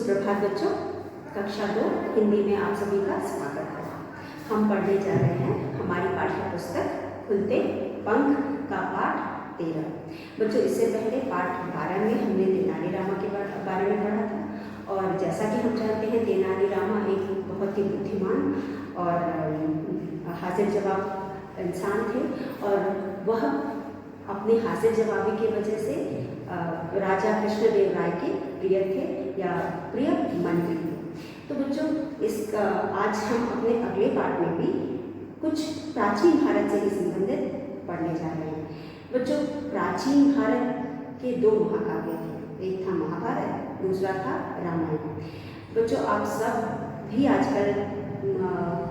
सुप्रभात बच्चों, कक्षा 2 हिंदी में आप सभी का स्वागत है। हम पढ़ने जा रहे हैं हमारी पाठ्य पुस्तक खुलते पंख का पाठ 13। बच्चों, इससे पहले पाठ 12 में हमने तेनालीरामा के बारे में पढ़ा था और जैसा कि हम जानते हैं तेनालीरामा एक बहुत ही बुद्धिमान और हाजिर जवाब इंसान थे और वह अपने हाजिर जवाबी की वजह से राजा कृष्णदेव राय के प्रिय थे या प्रिय मंत्री थे। तो बच्चों, इसका आज हम अपने अगले पाठ में भी कुछ प्राचीन भारत से ही संबंधित पढ़ने जा रहे हैं। बच्चों, प्राचीन भारत के 2 महाकाव्य थे, एक था महाभारत, दूसरा था रामायण। बच्चों, आप सब भी आजकल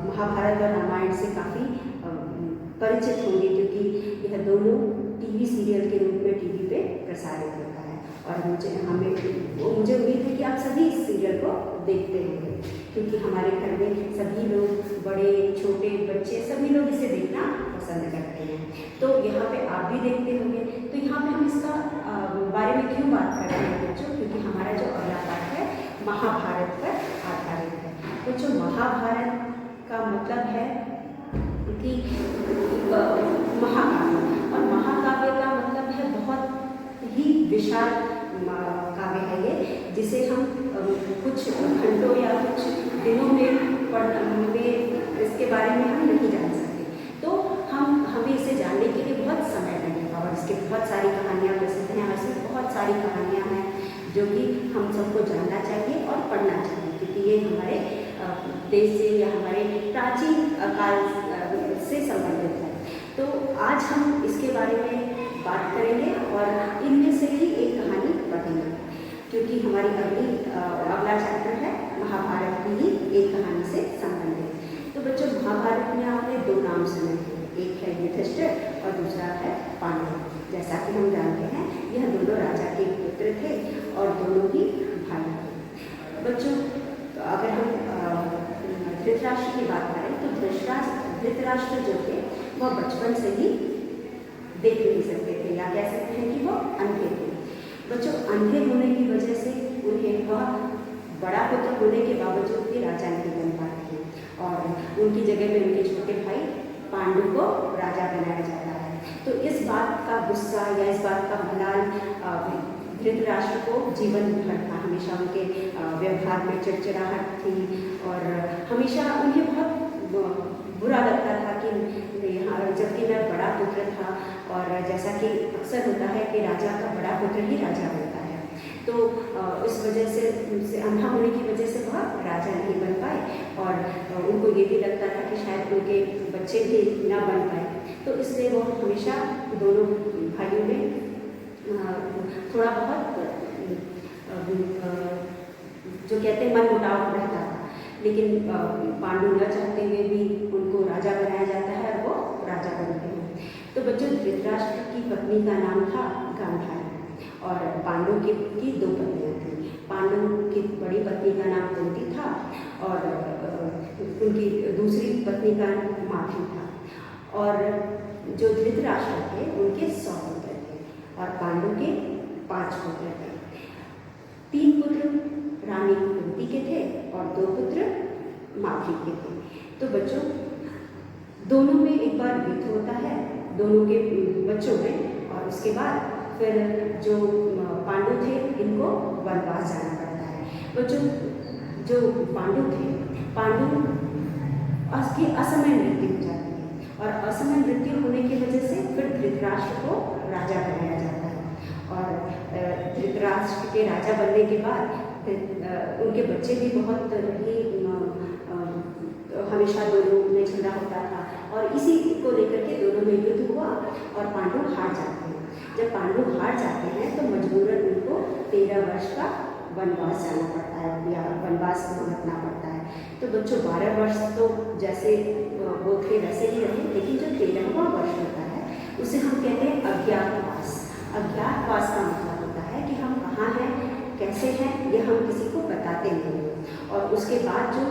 महाभारत और रामायण से काफ़ी परिचित होंगे क्योंकि यह दोनों टीवी सीरियल के रूप में टीवी पे प्रसारित होता है और मुझे उम्मीद है कि आप सभी इस सीरियल को देखते होंगे क्योंकि हमारे घर में सभी लोग, बड़े छोटे बच्चे, सभी लोग इसे देखना पसंद करते हैं। तो यहाँ पे आप भी देखते होंगे। तो यहाँ पे हम इसका बारे में क्यों बात कर रहे हैं बच्चों, क्योंकि हमारा जो अगला पाठ है महाभारत पर आधारित है। बच्चों, महाभारत का मतलब है कि महाकाव्य, और महाकाव्य का मतलब है बहुत ही विशाल काव्य है ये, जिसे हम कुछ घंटों या कुछ दिनों में इसके बारे में हम नहीं जान सकते। तो हमें इसे जानने के लिए बहुत समय लगेगा और इसकी बहुत सारी कहानियाँ प्रसिद्ध हैं। ऐसी बहुत सारी कहानियाँ हैं जो कि हम सबको जानना चाहिए और पढ़ना चाहिए क्योंकि ये हमारे देश से या हमारे प्राचीन काल से संबंधित है। तो आज हम इसके बारे में बात करेंगे और इनमें से ही एक कहानी पढ़ेंगे क्योंकि हमारी अगला चैप्टर है महाभारत की ही एक कहानी से संबंधित। तो बच्चों, महाभारत में आपने 2 नाम सुने थे, एक है युधिष्ठिर और दूसरा है पांडव। जैसा कि हम जानते हैं यह दोनों राजा के पुत्र थे और दोनों ही भाई थे। बच्चों, अगर हम धृतराष्ट्र की बात करें तो धृतराष्ट्र जो थे वह बचपन से ही देख नहीं सकते थे या कह सकते हैं कि वो अंधे थे। बच्चों, अंधे होने की वजह से उन्हें वह बड़ा पुत्र होने के बावजूद भी राजा नहीं बन पाते थे और उनकी जगह में उनके छोटे भाई पांडु को राजा बनाया जाता है। तो इस बात का गुस्सा या इस बात का मलाल धृतराष्ट्र को जीवन भर था। हमेशा उनके व्यवहार में चिड़चिड़ाहट थी और हमेशा उन्हें बहुत बुरा लगता था कि जबकि वह बड़ा पुत्र था और जैसा कि अक्सर होता है कि राजा का बड़ा पुत्र ही राजा होता है। तो इस वजह से अंधा होने की वजह से वह राजा नहीं बन पाए और उनको ये भी लगता था कि शायद उनके बच्चे भी ना बन पाए। तो इसलिए वो हमेशा दोनों भाइयों में थोड़ा बहुत जो कहते हैं मनमुटाव रहता था। लेकिन पांडु न चाहते हुए भी उनको राजा बनाया जाता है और वो राजा बनते हैं। तो बच्चों, धृतराष्ट्र की पत्नी का नाम था गांधारी और पांडु की 2 पत्नियां थीं। पांडु की बड़ी पत्नी का नाम कुंती था और उनकी दूसरी पत्नी का माद्री था और जो धृतराष्ट्र थे उनके 100 पुत्र थे और पांडु के 5 पुत्र थे। 3 पुत्र रानी कुंती के थे और 2 पुत्र माद्री के थे। तो बच्चों, दोनों में एक बार युद्ध होता है दोनों के बच्चों में और उसके बाद फिर जो पांडु थे इनको वनवास जाना पड़ता है। बच्चों, जो पांडु थे, पांडु की असमय मृत्यु हो जाती है और असमय मृत्यु होने की वजह से फिर धृतराष्ट्र को राजा बनाया जाता है और धृतराष्ट्र के राजा बनने के बाद उनके बच्चे भी बहुत ही हमेशा दोनों में झगड़ा होता था और इसी को लेकर के दोनों में युद्ध हुआ और पांडु हार जाते हैं। जब पांडु हार जाते हैं तो मजबूरन उनको 13 वर्ष का वनवास जाना पड़ता है या वनवास भुगतना पड़ता है। तो बच्चों, 12 वर्ष तो जैसे वो थे वैसे ही रहे, लेकिन जो 13वां वर्ष होता है उसे हम कहते हैं अज्ञातवास। अज्ञातवास का मतलब होता है कि हम कहाँ हैं, कैसे हैं, यह हम किसी को बताते नहीं और उसके बाद जो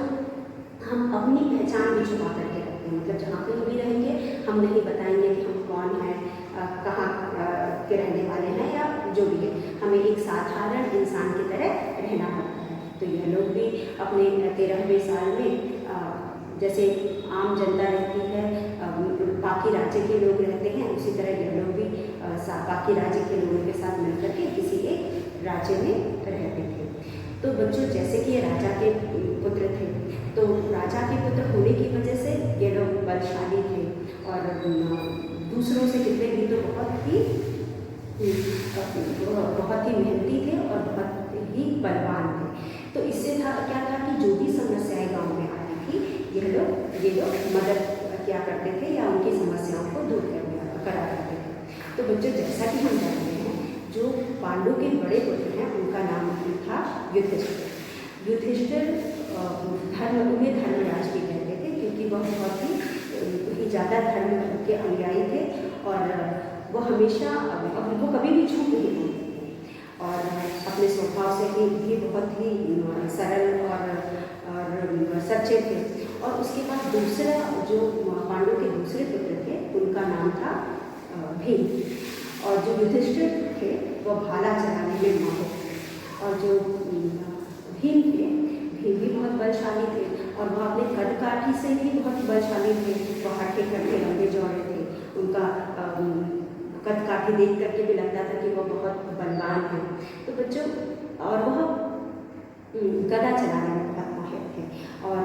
हम अपनी पहचान भी छुपा करके रखते हैं। मतलब जहाँ कहीं भी रहेंगे हम नहीं बताएंगे कि हम कौन हैं, कहाँ के रहने वाले हैं या जो भी है। हमें एक साधारण इंसान की तरह रहना पड़ता है। तो यह लोग भी अपने 13वें साल में जैसे आम जनता रहती है, बाकी राज्य के लोग रहते हैं, उसी तरह यह लोग भी बाकी राज्य के लोगों के साथ मिलकर के किसी एक राज्य में रहते थे। तो बच्चों, जैसे कि ये राजा के पुत्र थे, तो राजा के पुत्र होने की वजह से ये लोग बलशाली थे और दूसरों से जितने भी तो बहुत ही मेहनती थे और बहुत ही बलवान थे। तो इससे क्या था कि जो भी समस्याएं गांव में आती थी, ये लोग मदद क्या करते थे या उनकी समस्याओं को दूर करा करते थे। तो बच्चों, जैसा कि हम जानते हैं, जो पांडु के बड़े पुत्र हैं उनका नाम था युधिष्ठिर। युधिष्ठिर उन्हें धर्मराज भी कहते थे, क्योंकि वह बहुत ही ज़्यादा धर्म के अनुयायी थे और वो हमेशा वो कभी भी झूठ नहीं बोलते थे और अपने स्वभाव से ही बहुत ही सरल और सच्चे थे। और उसके बाद दूसरा जो पांडु के दूसरे पुत्र थे, उनका नाम था भीम। और जो युधिष्ठिर थे वो भाला चलाने में माहिर थे और जो भीम थे, भीम भी बहुत बलशाली थे और वह अपने कद काठी से भी बहुत बलशाली थे। वह हट्टे कट्टे लंबे चौड़े थे, उनका कद काठी देख करके भी लगता था कि वो बहुत बलवान है। तो बच्चों, और वह गदा चलाने में बहुत माहिर थे और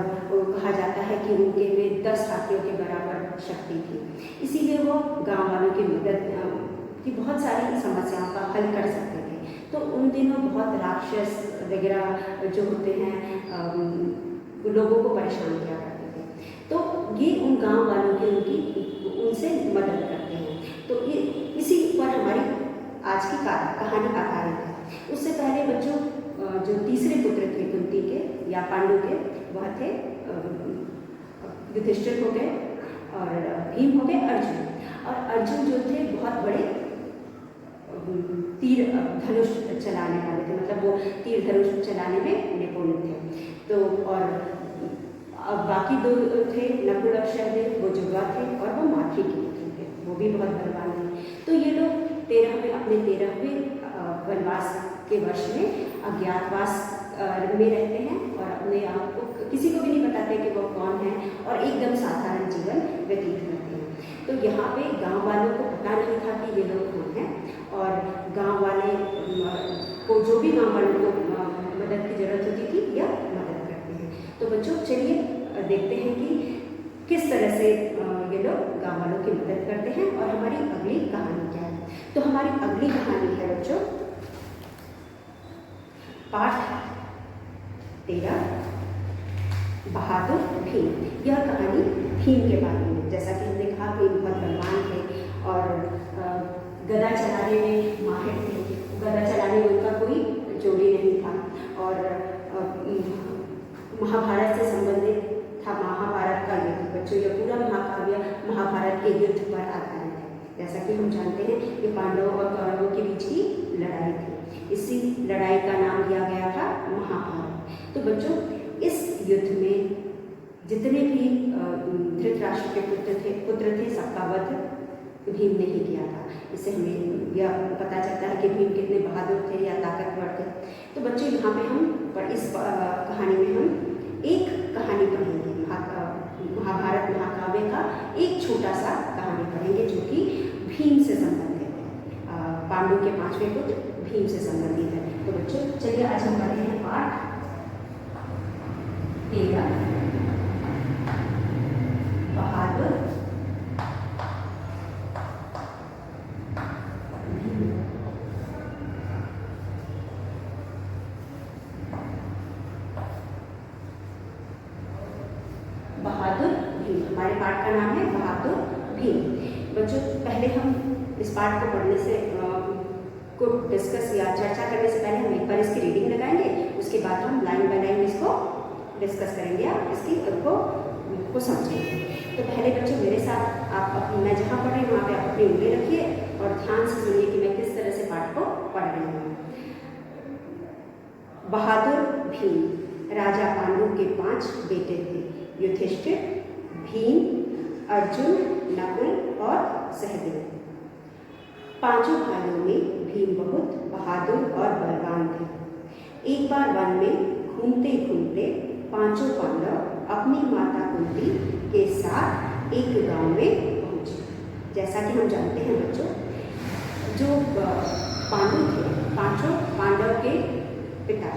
कहा जाता है कि उनके में 10 हाथियों के बराबर शक्ति थी। इसीलिए वो गांव वालों की मदद की बहुत सारी समस्याओं का हल कर सकते थे। तो उन दिनों बहुत राक्षस वगैरह जो होते हैं लोगों को परेशान किया करते थे। तो ये उन गांव वालों की उनसे मदद करते हैं। तो इसी पर हमारी आज की कहानी आधारित है। उससे पहले बच्चों, जो तीसरे पुत्र थे कुंती के या पांडु के, वह थे युधिष्ठिर हो गए और भीम हो गए, अर्जुन। और अर्जुन जो थे बहुत बड़े तीर धनुष चलाने वाले थे, मतलब वो तीर धनुष चलाने में निपुण थे। तो और अब बाकी 2 थे, नकुल और सहदेव, वो जुड़वा थे और वो माथी के पुत्र थे, वो भी बहुत बलवान थे। तो ये लोग 13वें वनवास के वर्ष में अज्ञातवास में रहते हैं और अपने आप को किसी को भी नहीं बताते कि वो कौन है और एकदम साधारण जीवन व्यतीत करते हैं। तो यहाँ पे गांव वालों को पता नहीं था कि ये लोग कौन हैं और गांव वाले को, जो भी गांव वालों को मदद की जरूरत होती थी, यह मदद करते हैं। तो बच्चों, चलिए देखते हैं कि किस तरह से ये लोग गांव वालों की मदद करते हैं और हमारी अगली कहानी क्या है। तो हमारी अगली कहानी है बच्चों पाठ 13, बहादुर भीम। यह कहानी भीम के बारे में। जैसा कि हमने कहा, भीम बहुत बलवान थे और गदा चलाने में माहिर थे। गदा चलाने में उनका कोई जोड़ी नहीं था और महाभारत से संबंधित था महाभारत का युद्ध। बच्चों, यह पूरा महाकाव्य महाभारत के युद्ध पर आधारित है। जैसा कि हम जानते हैं कि पांडवों और कौरवों के बीच की लड़ाई थी। इसी लड़ाई का नाम दिया गया था महाभारत। तो बच्चों, इस युद्ध में जितने भी धृतराष्ट्र के पुत्र थे सबका वध भीम ने ही किया था। इससे हमें यह पता चलता है कि भीम कितने बहादुर थे या ताकतवर थे। तो बच्चों, यहाँ पे हम इस कहानी में हम एक कहानी पढ़ेंगे, महाभारत महाकाव्य का एक छोटा सा कहानी पढ़ेंगे जो कि भीम से संबंधित है। पांडु के 5वें पुत्र भीम से संबंधित है। तो बच्चों, चलिए आज हम पढ़ते हैं पाठ 13, बहादुर बहादुर भीम। हमारे पाठ का नाम है बहादुर भीम। बच्चों, पहले हम इस पाठ को पढ़ने से को डिस्कस या चर्चा करने से पहले हम एक बार इसकी रीडिंग लगाएंगे। उसके बाद हम लाइन बाय लाइन इसको डिस्कस करेंगे या इसकी को समझेंगे। तो पहले बच्चों, मेरे साथ मैं जहाँ पढ़ रही हूँ वहाँ पे आप अपनी उंगली रखिए और ध्यान से सुनिए कि मैं किस तरह से पाठ को पढ़ रही हूँ। बहादुर भीम। राजा पांडु के 5 बेटे थे, युधिष्ठिर, भीम, अर्जुन, नकुल और सहदेव। 5 भाइयों में भीम बहुत बहादुर और बलवान थे। एक बार वन में घूमते घूमते पांचों पांडव अपनी माता कुंती के साथ एक गांव में पहुंचे। जैसा कि हम जानते हैं बच्चों, जो पांडु थे, पांचों पांडव के पिता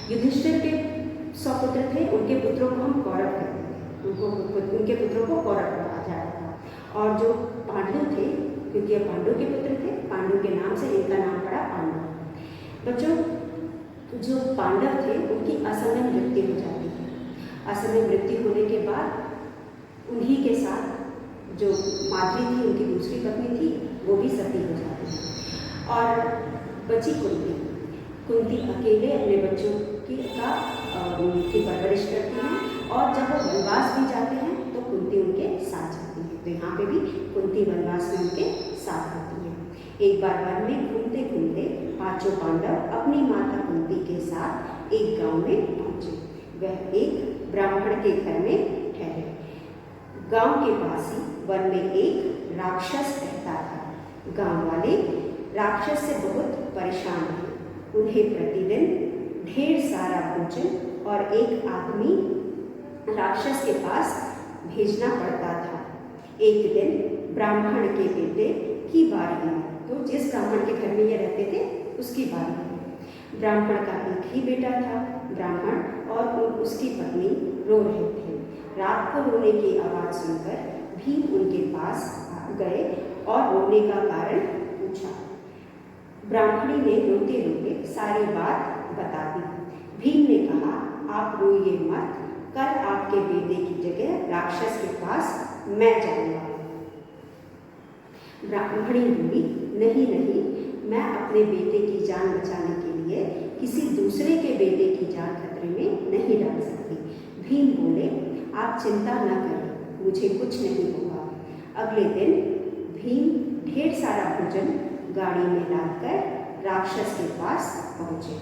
युधिष्ठिर के सौपुत्र थे। उनके पुत्रों को हम कौरव कहते हैं, उनके पुत्रों को कौरव कहा जाता था। और जो पांडु थे, क्योंकि ये पांडु के पुत्र थे, पांडु के नाम से इनका नाम पड़ा पांडव। बच्चों, जो पांडव थे उनकी असमय मृत्यु हो जाती है। असमय मृत्यु होने के बाद उन्हीं के साथ जो माद्री थी, उनकी दूसरी पत्नी थी, वो भी सती हो जाती है। और बची कुंती, कुंती अकेले अपने बच्चों की परवरिश करती हैं। और जब वो वनवास भी जाते हैं तो कुंती उनके साथ जाती है। तो यहाँ पे भी कुंती वनवास में उनके साथ होती है। एक बार वन में घूमते घूमते पांचों पांडव अपनी माता कुंती के साथ एक गांव में पहुंचे। वह एक ब्राह्मण के घर में ठहरे। गांव के पास ही वन में एक राक्षस रहता था। गांव वाले राक्षस से बहुत परेशान थे। उन्हें प्रतिदिन ढेर सारा भोजन और एक आदमी राक्षस के पास भेजना पड़ता था। एक दिन ब्राह्मण के बेटे की बारी आई। तो जिस ब्राह्मण के घर में ये रहते थे उसकी बारी आई। ब्राह्मण का एक ही बेटा था। ब्राह्मण और उसकी पत्नी रो रहे थे। रात को रोने की आवाज़ सुनकर भीम उनके पास गए और रोने का कारण पूछा। ब्राह्मणी ने रोते रोते सारी बात बता दी। भीम ने कहा, आप रोइए मत, कल आपके बेटे की जगह राक्षस के पास मैं जाऊंगा। ब्राह्मणी बोली, नहीं नहीं, मैं अपने बेटे की जान बचाने के लिए किसी दूसरे के बेटे की जान खतरे में नहीं डाल सकती। भीम बोले, आप चिंता न करें, मुझे कुछ नहीं होगा। अगले दिन भीम ढेर सारा भोजन गाड़ी में लादकर राक्षस के पास पहुंचे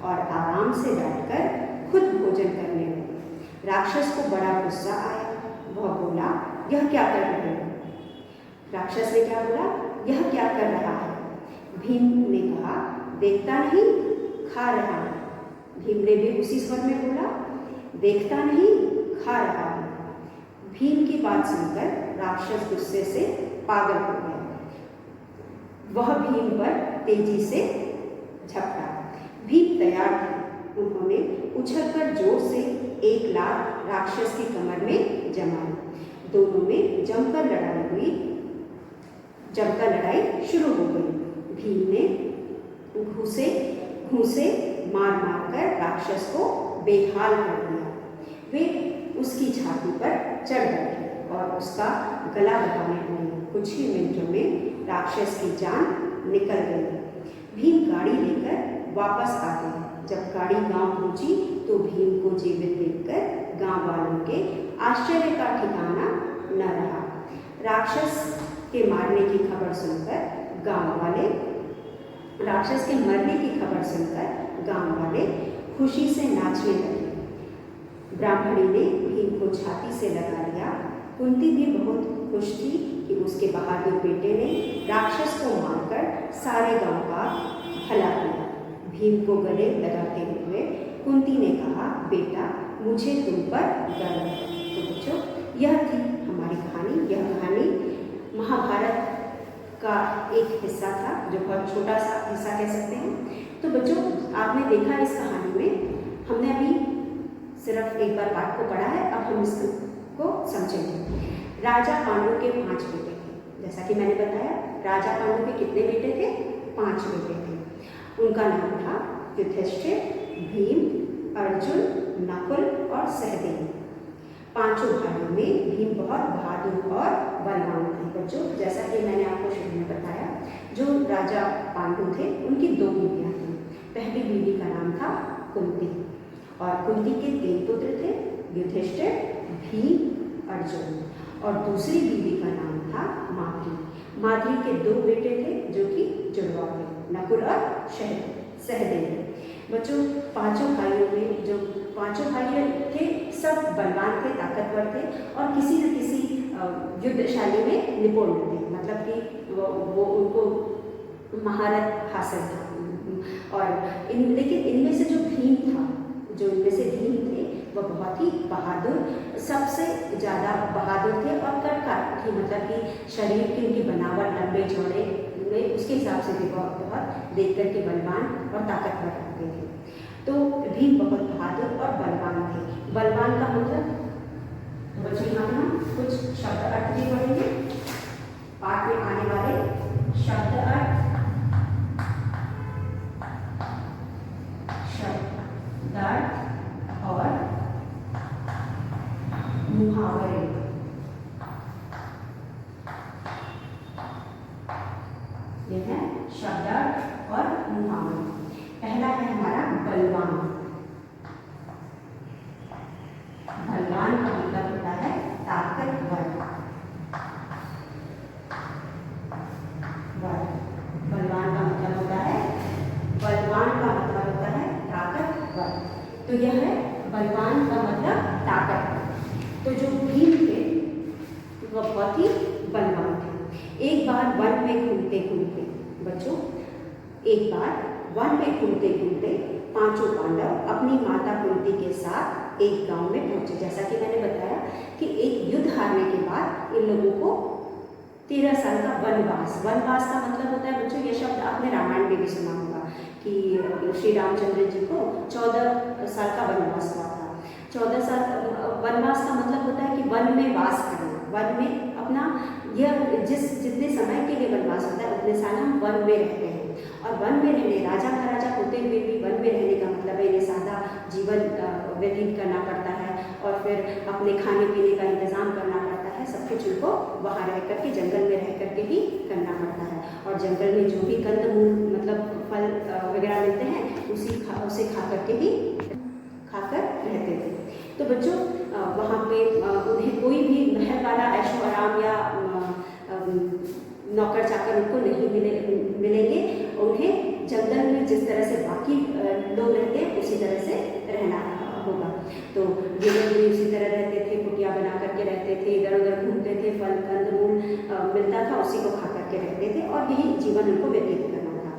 और आराम से बैठकर खुद भोजन करने लगे। राक्षस को बड़ा गुस्सा आया। वह बोला, यह क्या कर रहे हो? राक्षस ने क्या बोला, यह क्या कर रहा है? भीम ने कहा, देखता नहीं, खा रहा है। भीम ने भी उसी स्वर में बोला, देखता नहीं, खा रहा है। भीम की बात सुनकर राक्षस गुस्से से पागल हो गया। वह भीम पर तेजी से झपटा। भीम तैयार थे। उन्होंने उछलकर जोर से एक लात राक्षस की कमर में जमाई। दोनों में जमकर लड़ाई शुरू हो गई। भीम ने घूसे मार मार कर राक्षस को बेहाल कर दिया। वे उसकी छाती पर चढ़ बैठे और उसका गला दबाने लगे। कुछ ही मिनटों में राक्षस की जान निकल गई। भीम गाड़ी लेकर वापस आ गए। जब गाड़ी गांव पहुंची तो भीम को जीवित देखकर गांव वालों के आश्चर्य का ठिकाना न रहा। राक्षस के मरने की खबर सुनकर गांव वाले खुशी से नाचने लगे। ब्राह्मणी ने भीम को छाती से लगा लिया। कुंती भी बहुत खुश थी कि उसके बहादुर बेटे ने राक्षस को मारकर सारे गांव का भला किया। भीम को गले लगाते हुए कुंती ने कहा, बेटा, मुझे तुम पर गर्व है। तो बच्चों, यह थी हमारी कहानी। यह कहानी महाभारत का एक हिस्सा था, जो बहुत छोटा सा हिस्सा कह सकते हैं। तो बच्चों, आपने देखा इस कहानी में, हमने अभी सिर्फ एक बार पाठ को पढ़ा है, अब हम इसको समझेंगे। राजा पांडु के 5 बेटे थे। जैसा कि मैंने बताया, राजा पांडु के कितने बेटे थे? 5 बेटे थे। उनका नाम था युधिष्ठिर, भीम, अर्जुन, नकुल और सहदेव। 5 भाइयों में भीम बहुत बहादुर और बलवान थे। बच्चों, जैसा कि मैंने आपको शुरू में बताया, जो राजा पांडु थे उनकी 2 बीवियाँ थीं। पहली बीवी का नाम था कुंती और कुंती के 3 पुत्र थे, युधिष्ठिर, भीम, अर्जुन। और दूसरी बीवी का नाम था माद्री। माद्री के 2 बेटे थे जो कि जुड़वा थे, नकुल और सहदेव। बच्चों, 5 भाइयों में जो 5 भाई थे, सब बलवान थे, ताकतवर थे और किसी न किसी युद्धशाली में निपुण थे। मतलब कि वो उनको महारत हासिल था। और लेकिन इनमें से जो भीम था जो इनमें से भीम थे वह बहुत ही बहादुर, सबसे ज़्यादा बहादुर थे और कटकाट थी, मतलब कि शरीर की उनकी बनावट लंबे चौड़े में उसके हिसाब से भी बहुत देख कर के बलवान और ताकतवर लगते थे। तो भीम बहुत बहादुर और बलवान थे। बलवान का मतलब तो बच्चों यहाँ पे हम कुछ शब्द अर्थ भी पढ़ेंगे, पाठ में आने वाले शब्द अर्थ, और मुहावरे। ये है शब्दार्थ और मुहावरे। पहला है हमारा बलवान। बलवान का मतलब होता है ताकतवर। बलवान का मतलब होता है, बलवान का मतलब होता है ताकतवर। तो यह है बलवान का मतलब ताकतवर। तो जो भीम थे वह बहुत ही बलवान थे। एक बार वन में घूमते घूमते बच्चों, एक बार वन में घूमते घूमते पांचों पांडव अपनी माता कुंती के साथ एक गांव में पहुंचे। जैसा कि मैंने बताया कि एक युद्ध हारने के बाद इन लोगों को 13 साल का वनवास, वनवास का मतलब होता है बच्चों, ये शब्द आपने रामायण में भी सुना होगा कि श्री रामचंद्र जी को 14 साल का वनवास हुआ था। 14 साल वनवास का मतलब होता है कि वन में वास करना, वन में अपना यह जितने समय के लिए वनवास होता है उतने साल हम वन में रहते हैं। और वन में रहने, राजा महाराजा होते हुए भी वन में रहने का मतलब है इन्हें सादा जीवन व्यतीत करना पड़ता है और फिर अपने खाने पीने का इंतजाम करना पड़ता है। सब कुछ उनको वहाँ रह करके, जंगल में रह करके ही करना पड़ता है। और जंगल में जो भी कंदमूल मतलब फल वगैरह मिलते हैं उसे खा करके ही खाकर रहते थे। तो बच्चों वहाँ पे उन्हें कोई भी महल वाला ऐशो आराम या नौकर चाकर उनको नहीं मिलेंगे। उन्हें जंगल में जिस तरह से बाकी लोग रहते हैं उसी तरह से रहना होगा। तो ये लोग भी उसी तरह रहते थे, कुटिया बना करके रहते थे, इधर उधर घूमते थे, फल कंदमूल मिलता था उसी को खा करके रहते थे और यही जीवन उनको व्यतीत करना था।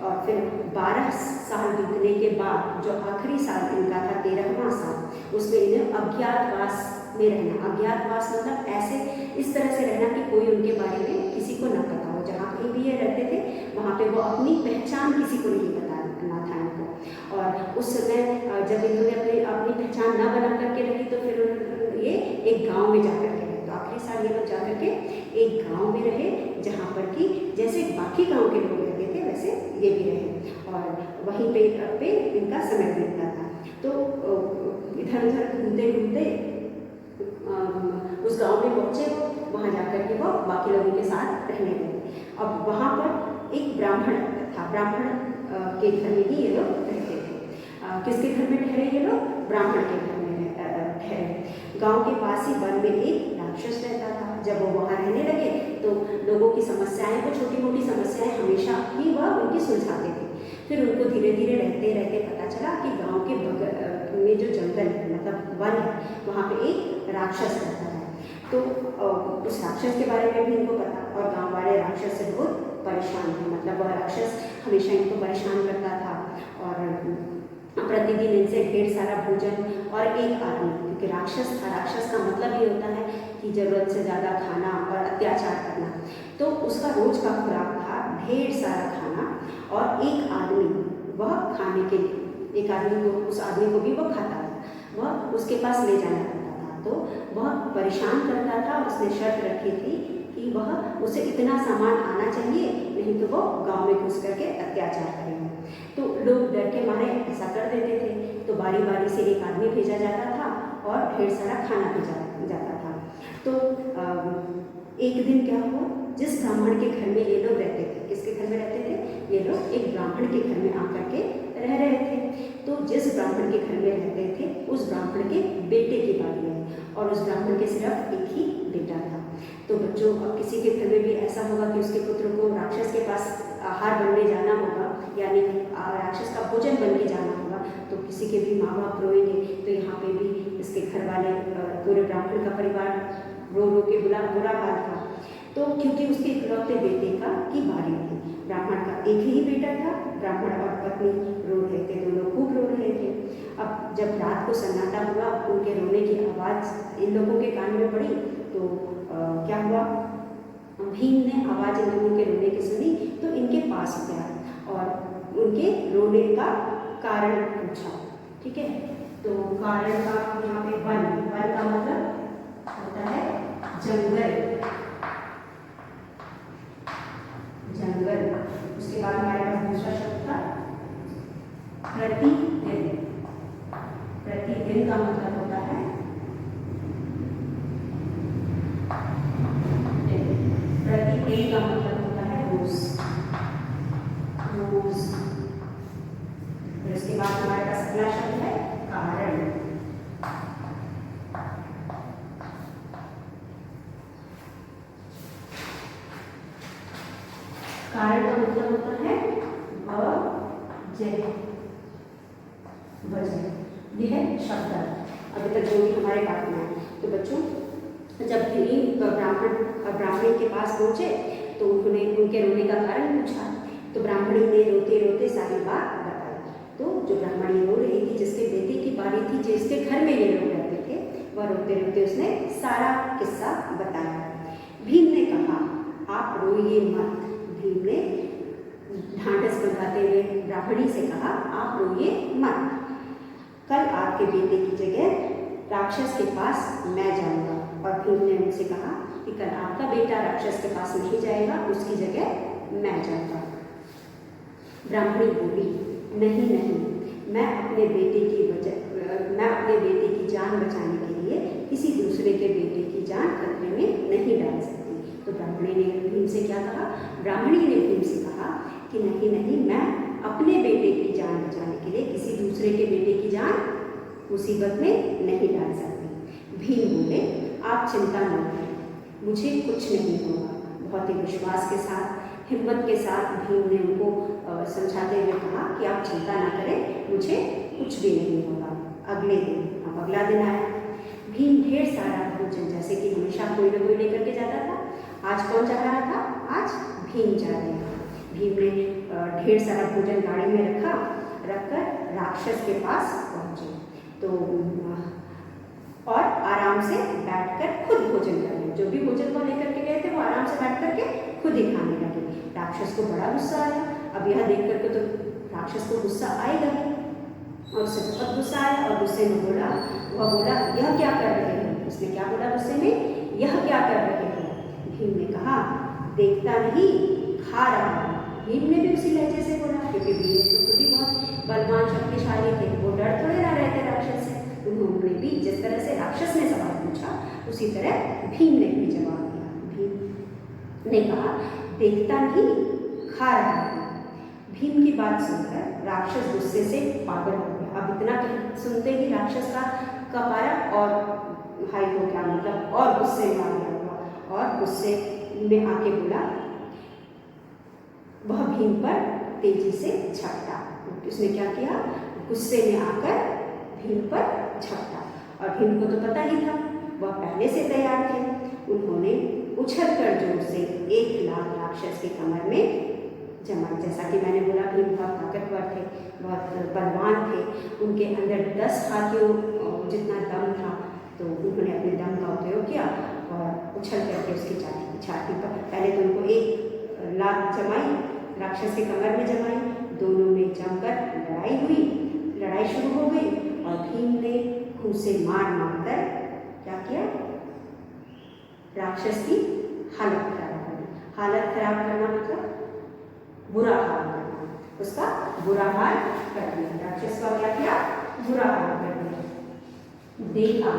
और फिर 12 साल बीतने के बाद जो आखिरी साल इनका था 13वां साल, उसमें इन्हें अज्ञातवास में रहना। अज्ञातवास मतलब ऐसे इस तरह से रहना कि कोई उनके बारे में किसी को न पता हो। जहाँ कहीं भी ये रहते थे वहाँ पे वो अपनी पहचान किसी को नहीं बताना था इनको। और उस समय जब इन्होंने अपनी पहचान न बना करके रखी तो फिर ये एक गांव में जाकर के रहे। तो आखिरी साल ये लोग जाकर के एक गांव में रहे जहाँ पर कि जैसे बाकी गांव के लोग रहते थे वैसे ये भी रहे और वहीं पे इनका समय बीतता था। तो इधर उधर घूमते घूमते उस गांव में पहुंचे, वहां जाकर के वो बाकी लोगों के साथ रहने लगे। अब वहां पर एक ब्राह्मण था, ब्राह्मण के घर में ही ये लोग रहते थे। किसके घर में ठहरे ये लोग? ब्राह्मण के घर में ठहरे। गांव के पास ही वन में एक राक्षस रहता था। जब वो वहाँ रहने लगे तो लोगों की समस्याएं, वो छोटी मोटी समस्याएं हमेशा ही वह उनकी सुलझाते थे। फिर उनको धीरे धीरे रहते रहते पता चला कि गांव के बगल में जो जंगल मतलब वन है वहाँ पे एक राक्षस रहता है। तो उस राक्षस के बारे में भी इनको पता और गांव वाले राक्षस से बहुत परेशान थे। मतलब वह राक्षस हमेशा इनको परेशान करता था और प्रतिदिन इनसे ढेर सारा भोजन और एक आदमी, क्योंकि राक्षस था, राक्षस का मतलब ये होता है कि जरूरत से ज़्यादा खाना और अत्याचार करना। तो उसका रोज का खुराक था ढेर सारा खाना और एक आदमी वह खाने के लिए, एक आदमी को, उस आदमी को भी वह खाता था, वह उसके पास ले जाना पड़ता था। तो वह परेशान करता था। उसने शर्त रखी थी कि वह उसे इतना सामान आना चाहिए, नहीं तो वो गांव में घुस करके अत्याचार करेगा। तो लोग डर के मारे ऐसा कर देते थे। तो बारी बारी से एक आदमी भेजा जाता था और ढेर सारा खाना भेजा जाता था। तो एक दिन क्या हुआ, जिस ब्राह्मण के घर में ये लोग रहते थे, किसके घर में रहते थे ये लोग? एक ब्राह्मण के घर में आकर के रह रहे थे। तो जिस ब्राह्मण के घर में रहते थे उस ब्राह्मण के बेटे की बारी है और उस ब्राह्मण के सिर्फ एक ही बेटा था। तो बच्चों, अब किसी के घर में भी ऐसा होगा कि उसके पुत्र को राक्षस के पास आहार बनने जाना होगा, यानी राक्षस का भोजन बन के जाना होगा, तो किसी के भी माँ बाप रोएंगे। तो यहाँ पे भी इसके घर वाले, पूरे ब्राह्मण का परिवार रो रो के बुरा हाल था। तो क्योंकि उसके इकलौते बेटे की बारी थी, ब्राह्मण का एक ही बेटा था, ब्राह्मण और पत्नी रो रहे थे, दोनों खूब रो रहे थे। अब जब रात को सन्नाटा हुआ, उनके रोने की आवाज़ इन लोगों के कान में पड़ी, तो क्या हुआ, भीम ने आवाज़ इन लोगों के रोने की सुनी तो इनके पास गया और उनके रोने का कारण पूछा। ठीक है, तो कारण का यहाँ पे वन, वन का मतलब होता है जंगल, जंगल। उसके बाद हमारे पास दूसरा शब्द था प्रतिदिन, प्रतिदिन का मतलब होता है प्रतिदिन का मतलब होता है रोज, रोज। फिर उसके बाद हमारे पास अगला शब्द है कारण, कारण का मतलब होता है वजह, वजह। यह है शब्द अभी तक जो भी हमारे पाठ में है। तो बच्चों, जब भीम ब्राह्मणी के पास पहुंचे तो उन्होंने उनके रोने का कारण पूछा, तो ब्राह्मणी ने रोते रोते सारी बात बताई। तो जो ब्राह्मणी रो रही थी, जिसके बेटे की बारी थी, जिसके घर में ये लोग रहते थे, वह रोते रोते उसने सारा किस्सा बताया। भीम ने कहा, आप रोइए मत। भीम ने ढांढस बंधाते हुए ब्राह्मणी से कहा, आप रोइए मत, कल आपके बेटे की जगह राक्षस के पास मैं जाऊंगा। और भीम ने उनसे कहा कि कल आपका बेटा राक्षस के पास नहीं जाएगा, उसकी जगह मैं जाऊंगा। ब्राह्मणी बोली, नहीं नहीं, मैं अपने बेटे की जान बचाने के लिए किसी दूसरे के बेटे की जान खतरे में नहीं डाल सकती। तो ब्राह्मणी ने भीम से क्या कहा, ब्राह्मणी ने भीम से कहा कि नहीं नहीं, मैं अपने बेटे की जान बचाने के लिए किसी दूसरे के बेटे की जान मुसीबत में नहीं डाल सकती। भीम बोले, आप चिंता न करें, मुझे कुछ नहीं होगा। बहुत ही विश्वास के साथ, हिम्मत के साथ भीम ने उनको समझाते हुए कहा कि आप चिंता ना करें, मुझे कुछ भी नहीं होगा। अगले दिन, अब अगला दिन आया। भीम ढेर सारा भोजन, जैसे कि हमेशा कोई ना कोई लेकर के जाता था, आज कौन जा रहा था, आज भीम जा रहे था। भीम ने ढेर सारा भोजन गाड़ी में रखकर राक्षस के पास पहुंचे। तो और आराम से बैठकर खुद भोजन कर रहे, जो भी भोजन को लेकर के गए थे वो आराम से बैठ करके खुद ही खाने लगे। राक्षस को बड़ा गुस्सा आया। अब यह देख करके तो राक्षस को गुस्सा आएगा और उसे बहुत गुस्सा आया और गुस्से में बोला, वह बोला, यह क्या कर रहे हो? उसने क्या बोला गुस्से में, यह क्या कर रहे हो? भीम ने कहा, देखता नहीं, खा रहा हूँ। भीम ने भी उसी लहजे से बोला, क्योंकि भीम तो खुद ही बहुत बलवान शक्तिशाली थे, वो डर थोड़े ना रहते राक्षस से। उन्होंने भी जिस तरह से राक्षस ने सवाल पूछा, उसी तरह भीम ने भी जवाब दिया। भीम ने कहा, देखता नहीं, खा रहा हूँ। भीम की बात सुनकर राक्षस गुस्से से पागल हो गया। अब इतना सुनते ही राक्षस का कपारा और हाई हो गया, मतलब और गुस्से में आ गया हुआ, और गुस्से में आके बोला, वह भीम पर तेजी से झपटा। उसने क्या किया, गुस्से में आकर भीम पर झपटा। और भीम को तो पता ही था, वह पहले से तैयार थे। उन्होंने उछलकर जोर से 1 लाख राक्षस के कमर में जमा। जैसा कि मैंने बोला, भीम बहुत ताकतवर थे, बहुत बलवान थे, उनके अंदर 10 हाथियों जितना दम था। तो उन्होंने अपने दम का उपयोग किया और उछल करके उसकी छाती पर पहले तो उनको 1 लाख जमाई, राक्षस के कमर में जमाई। दोनों में जमकर लड़ाई हुई, लड़ाई शुरू हो गई और भीम ने खून से मार कर क्या किया, राक्षस की हालत खराब कर दी। हालत खराब करना मतलब बुरा हाल करना, उसका बुरा हाल कर दिया। राक्षस का क्या किया, बुरा हाल कर दिया। देखा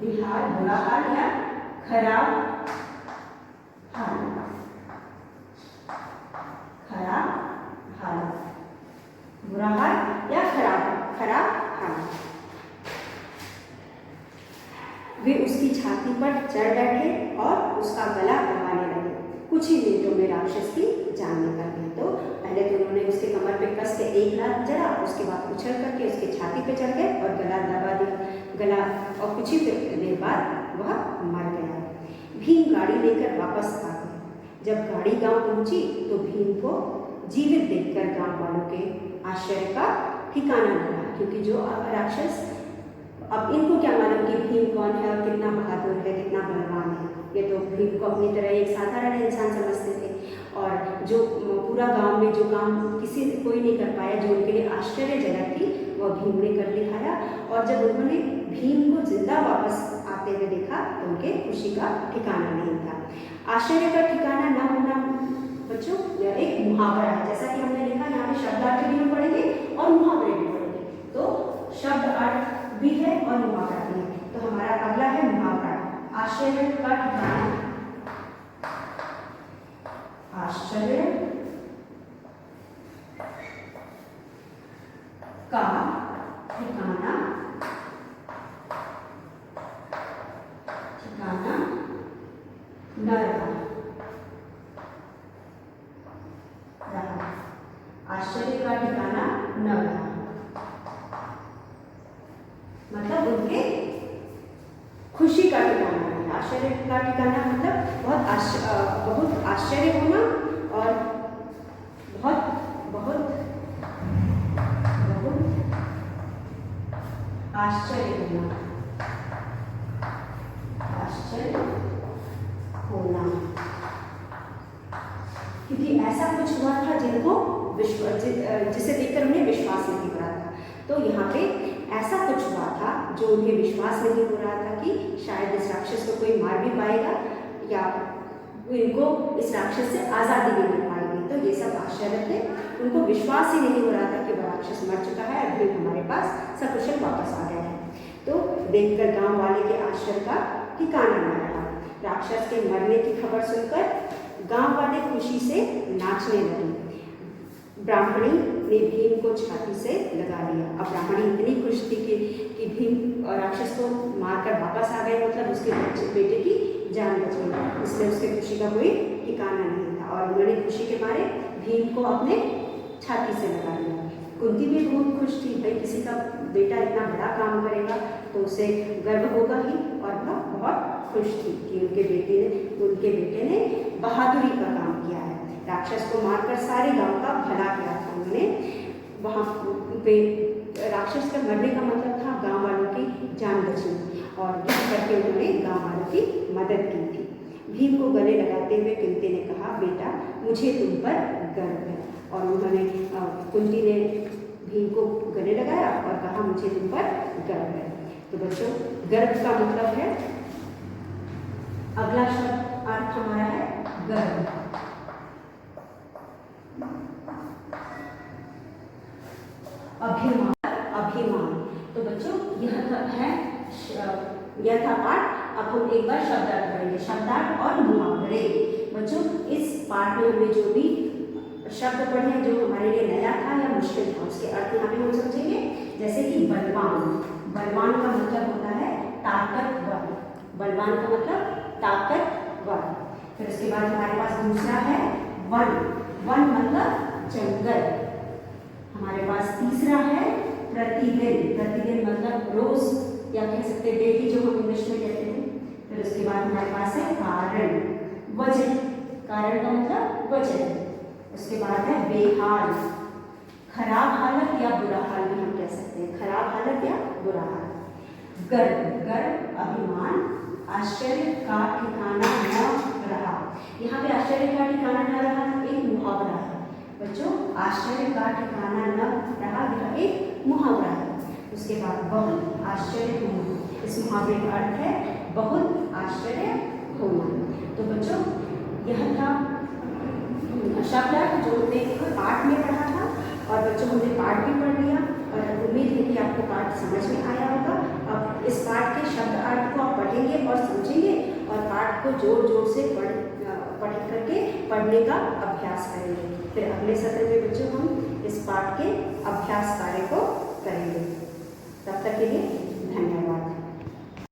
बिहार, बुरा हाल या खराब हाल, खराब हाल, बुरा हाल या खराब हाल। वे उसकी छाती पर चढ़ बैठे और उसका गला दबाने लगे। कुछ ही मिनटों में राक्षस की जान निकल गई। तो पहले तो उन्होंने उसके कमर पे कस के 1 लाख जड़ा, उसके बाद उछल करके उसके छाती पे चढ़ गए और गला दबा दिया। गला और कुछ ही देर बाद वह मर गया। भीम गाड़ी लेकर वापस आ गए। जब गाड़ी गांव पहुंची तो भीम को जीवित देखकर गांव वालों के आश्चर्य का ठिकाना न रहा, क्योंकि जो राक्षस, अब इनको क्या मालूम कि भीम कौन है और कितना बहादुर है, कितना बलवान है। ये तो भीम को अपनी तरह एक साधारण इंसान समझते थे, और जो पूरा गांव में जो काम कोई नहीं कर पाया, जो उनके लिए आश्चर्यजनक थी, वह भीम ने कर दिखाया। और जब उन्होंने भीम को जिंदा वापस आते हुए देखा तो उनके खुशी का ठिकाना नहीं था। आश्चर्य का ठिकाना न होना बच्चों एक मुहावरा है, जैसा कि हमने लिखा यहाँ पे शब्दार्थ भी पढ़ेंगे और मुहावरे भी पढ़ेंगे। तो शब्द अर्थ भी है और मुहावरा भी है। तो हमारा अगला है मुहावरा। आश्चर्य का ठिकाना, आश्चर्य का ठिकाना, ठिकाना न रहा। आश्चर्य का ठिकाना न रहा मतलब उनके खुशी का ठिकाना है। आश्चर्य का ठिकाना मतलब बहुत आश्चर्य होना और बहुत बहुत बहुत आश्चर्य होना, आश्चर्य होना, क्योंकि ऐसा कुछ हुआ था जिसे देखकर उन्हें विश्वास नहीं हो रहा था। तो यहाँ पे ऐसा कुछ हुआ था जो उन्हें विश्वास नहीं हो रहा था कि शायद इस राक्षस को कोई मार भी पाएगा या इनको इस राक्षस से आज़ादी भी मिल पाएगी। तो ये सब आश्चर्य थे, उनको विश्वास ही नहीं हो रहा था कि वह राक्षस मर चुका है, अभी हमारे पास सकुशल वापस आ गया है। तो देखकर गांव वाले के आश्चर्य का ठिकाना न रहा। राक्षस के मरने की खबर सुनकर गांव वाले खुशी से नाचने लगे। ब्राह्मणी ने भीम को छाती से लगा लिया। अब ब्राह्मणी इतनी खुश थी कि भीम राक्षस को मारकर वापस आ गए, मतलब उसके बेटे की जान बच गई, इसलिए उसके खुशी का कोई ठिकाना नहीं था। और उन्होंने खुशी के मारे भीम को अपने छाती से लगा लिया। कुंती भी बहुत खुश थी, भाई किसी का बेटा इतना बड़ा काम करेगा तो उसे गर्व होगा ही, और वह बहुत खुश थी कि उनके बेटे ने बहादुरी का काम किया है। राक्षस को मारकर सारे गांव का भला किया था उन्होंने। वहाँ पे राक्षस का मरने का मतलब था गांव वालों की जान बचनी, और इस करके उन्होंने गांव वालों की मदद की थी। भीम को गले लगाते हुए कुंती ने कहा, बेटा मुझे तुम पर गर्व है। और उन्होंने कुंती ने भीम को गले लगाया और कहा, मुझे तुम पर गर्व है। तो बच्चों, गर्व का मतलब है, अगला शब्द अर्थ हमारा है गर्व। अभिमान, अभिमान। तो बच्चों यह था पाठ। अब हम एक बार शब्दार्थ पढ़ेंगे, शब्दार्थ और मुहावरे। बच्चों, इस पाठ में हमने जो भी शब्द पढ़े जो हमारे लिए नया था या मुश्किल था, उसके अर्थ यहाँ पे हम समझेंगे। जैसे कि बलवान, बलवान का मतलब होता है ताकतवर, बलवान का मतलब ताकतवर। फिर उसके बाद हमारे पास दूसरा है वन, वन मतलब जंगल। हमारे पास तीसरा है प्रतिदिन, प्रतिदिन मतलब रोज या कह सकते डेली, जो हम इंग्लिश में कहते हैं। फिर उसके बाद हमारे पास है कारण, वजह, कारण का मतलब वजह। उसके बाद है बेहाल, खराब हालत या बुरा हाल भी हम कह सकते हैं, खराब हालत या बुरा हाल। गर्व, गर्व अभिमान, आश्चर्य का ठिकाना न रहा। यहाँ पे आश्चर्य का ठिकाना न रहा एक मुहावरा है बच्चों, आश्चर्य का ठिकाना न रहा यह एक मुहावरा है। उसके बाद बहुत आश्चर्य होना, इस मुहावरे का अर्थ है बहुत आश्चर्य होना। तो बच्चों, यह था शब्दार्थ जो हमने पाठ में पढ़ा था, और बच्चों हमने पाठ भी पढ़ लिया, और उम्मीद है कि आपको पाठ समझ में आया होगा। अब इस पाठ के शब्द अर्थ को आप पढ़ेंगे और समझेंगे, और पाठ को जोर जोर से पढ़ करके पढ़ने का अभ्यास करेंगे। फिर अगले सत्र में बच्चों हम इस पाठ के अभ्यास कार्य को करेंगे। तब तक के लिए धन्यवाद।